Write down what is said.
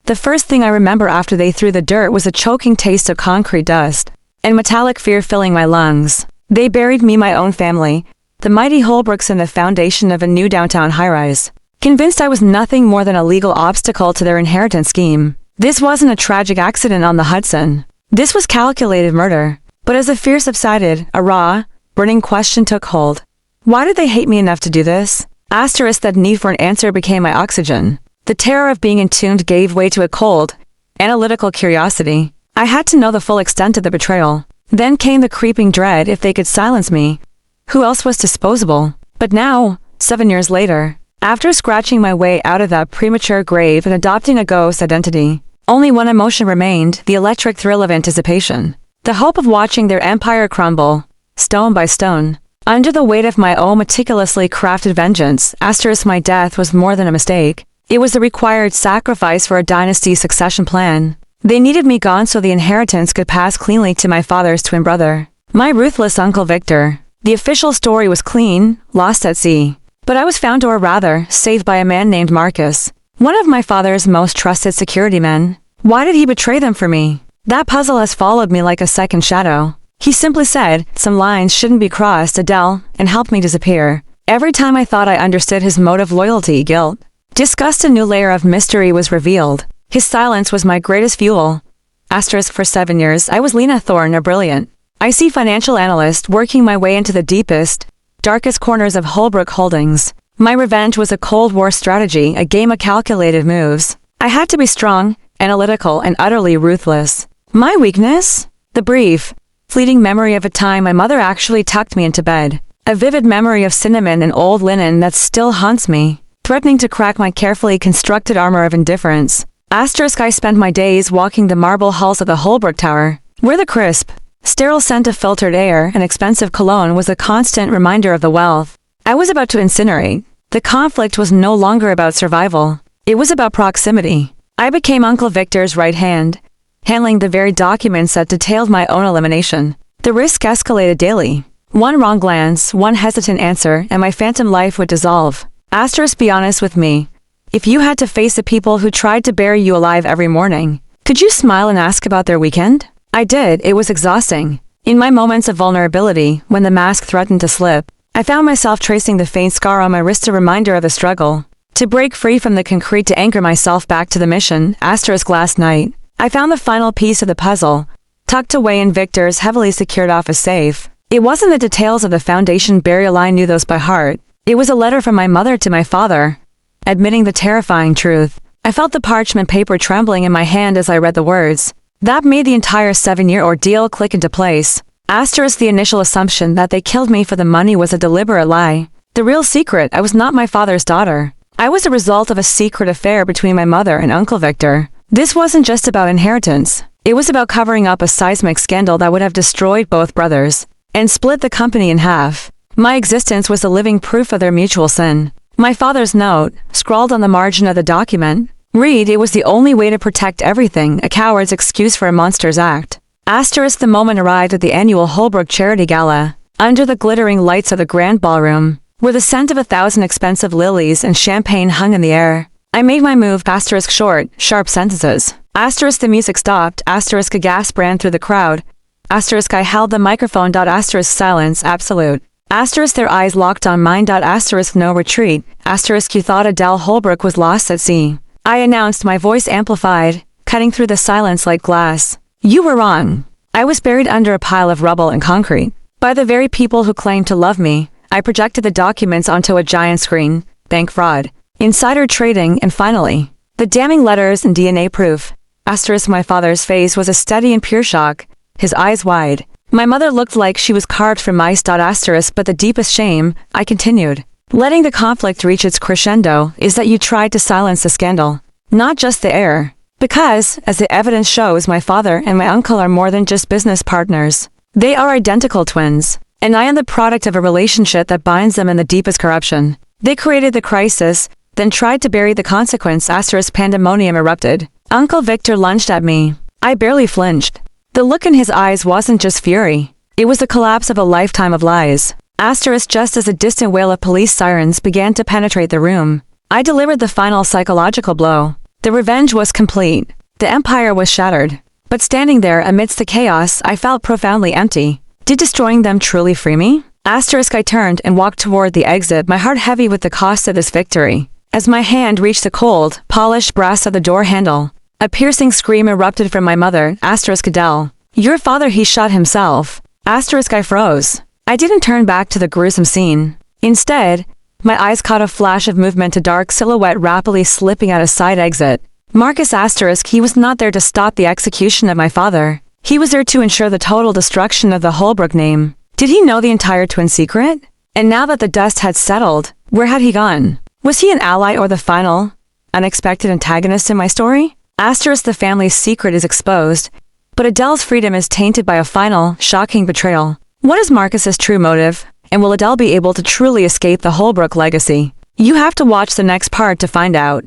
The first thing I remember after they threw the dirt was a choking taste of concrete dust and metallic fear filling my lungs. They buried me, my own family, the mighty Holbrooks, in the foundation of a new downtown high-rise, convinced I was nothing more than a legal obstacle to their inheritance scheme. This wasn't a tragic accident on the Hudson. This was calculated murder. But as the fear subsided, a raw, burning question took hold. Why did they hate me enough to do this? Asterisk, that need for an answer became my oxygen. The terror of being entombed gave way to a cold, analytical curiosity. I had to know the full extent of the betrayal. Then came the creeping dread: if they could silence me, who else was disposable? But now, 7 years later, after scratching my way out of that premature grave and adopting a ghost identity, only one emotion remained: the electric thrill of anticipation. The hope of watching their empire crumble, stone by stone, under the weight of my own meticulously crafted vengeance. Asterisk, my death was more than a mistake. It was the required sacrifice for a dynasty succession plan. They needed me gone so the inheritance could pass cleanly to my father's twin brother, my ruthless Uncle Victor. The official story was clean, lost at sea. But I was found, or rather, saved by a man named Marcus, one of my father's most trusted security men. Why did he betray them for me? That puzzle has followed me like a second shadow. He simply said, "Some lines shouldn't be crossed, Adele," and helped me disappear. Every time I thought I understood his motive, loyalty, guilt, disgust, a new layer of mystery was revealed. His silence was my greatest fuel. Asterisk, for 7 years, I was Lena Thorne, a brilliant IC financial analyst, working my way into the deepest, darkest corners of Holbrook Holdings. My revenge was a Cold War strategy, a game of calculated moves. I had to be strong, analytical, and utterly ruthless. My weakness? The brief, fleeting memory of a time my mother actually tucked me into bed. A vivid memory of cinnamon and old linen that still haunts me, threatening to crack my carefully constructed armor of indifference. Asterisk, I spent my days walking the marble halls of the Holbrook Tower, where the crisp, sterile scent of filtered air and expensive cologne was a constant reminder of the wealth I was about to incinerate. The conflict was no longer about survival. It was about proximity. I became Uncle Victor's right hand, handling the very documents that detailed my own elimination. The risk escalated daily. One wrong glance, one hesitant answer, and my phantom life would dissolve. Asterisk, be honest with me. If you had to face the people who tried to bury you alive every morning, could you smile and ask about their weekend? I did. It was exhausting. In my moments of vulnerability, when the mask threatened to slip, I found myself tracing the faint scar on my wrist, a reminder of the struggle to break free from the concrete, to anchor myself back to the mission. Asterisk, last night, I found the final piece of the puzzle, tucked away in Victor's heavily secured office safe. It wasn't the details of the foundation burial. I knew those by heart. It was a letter from my mother to my father, admitting the terrifying truth. I felt the parchment paper trembling in my hand as I read the words. That made the entire 7-year ordeal click into place. Asterisk, the initial assumption that they killed me for the money was a deliberate lie. The real secret: I was not my father's daughter. I was a result of a secret affair between my mother and Uncle Victor. This wasn't just about inheritance. It was about covering up a seismic scandal that would have destroyed both brothers and split the company in half. My existence was the living proof of their mutual sin. My father's note, scrawled on the margin of the document, read, "It was the only way to protect everything, a coward's excuse for a monster's act." Asterisk, the moment arrived at the annual Holbrook Charity Gala, under the glittering lights of the grand ballroom, where the scent of 1,000 expensive lilies and champagne hung in the air. I made my move. Asterisk, short, sharp sentences. Asterisk, the music stopped. Asterisk, a gasp ran through the crowd. Asterisk, I held the microphone. Asterisk, silence, absolute. Asterisk, their eyes locked on mine. Asterisk, no retreat. Asterisk, you thought Adele Holbrook was lost at sea. I announced, my voice amplified, cutting through the silence like glass. You were wrong. I was buried under a pile of rubble and concrete. By the very people who claimed to love me. I projected the documents onto a giant screen. Bank fraud, insider trading, and finally, the damning letters and DNA proof. Asterisk, my father's face was a steady and pure shock, his eyes wide. My mother looked like she was carved from ice. Asterisk, but the deepest shame, I continued, letting the conflict reach its crescendo, is that you tried to silence the scandal, not just the heir. Because, as the evidence shows, my father and my uncle are more than just business partners. They are identical twins, and I am the product of a relationship that binds them in the deepest corruption. They created the crisis, then tried to bury the consequence. Asterisk, pandemonium erupted. Uncle Victor lunged at me. I barely flinched. The look in his eyes wasn't just fury. It was the collapse of a lifetime of lies. Asterisk, just as a distant wail of police sirens began to penetrate the room, I delivered the final psychological blow. The revenge was complete. The empire was shattered. But standing there amidst the chaos, I felt profoundly empty. Did destroying them truly free me? Asterisk. I turned and walked toward the exit, my heart heavy with the cost of this victory. As my hand reached the cold, polished brass of the door handle, a piercing scream erupted from my mother. Asterisk. Adel. Your father, he shot himself. Asterisk. I froze. I didn't turn back to the gruesome scene. Instead, my eyes caught a flash of movement, a dark silhouette rapidly slipping out a side exit. Marcus. Asterisk. He was not there to stop the execution of my father. He was there to ensure the total destruction of the Holbrook name. Did he know the entire twin secret? And now that the dust had settled, where had he gone? Was he an ally or the final, unexpected antagonist in my story? Asterisk. The family's secret is exposed, but Adel's freedom is tainted by a final, shocking betrayal. What is Marcus's true motive? And will Adel be able to truly escape the Holbrook legacy? You have to watch the next part to find out.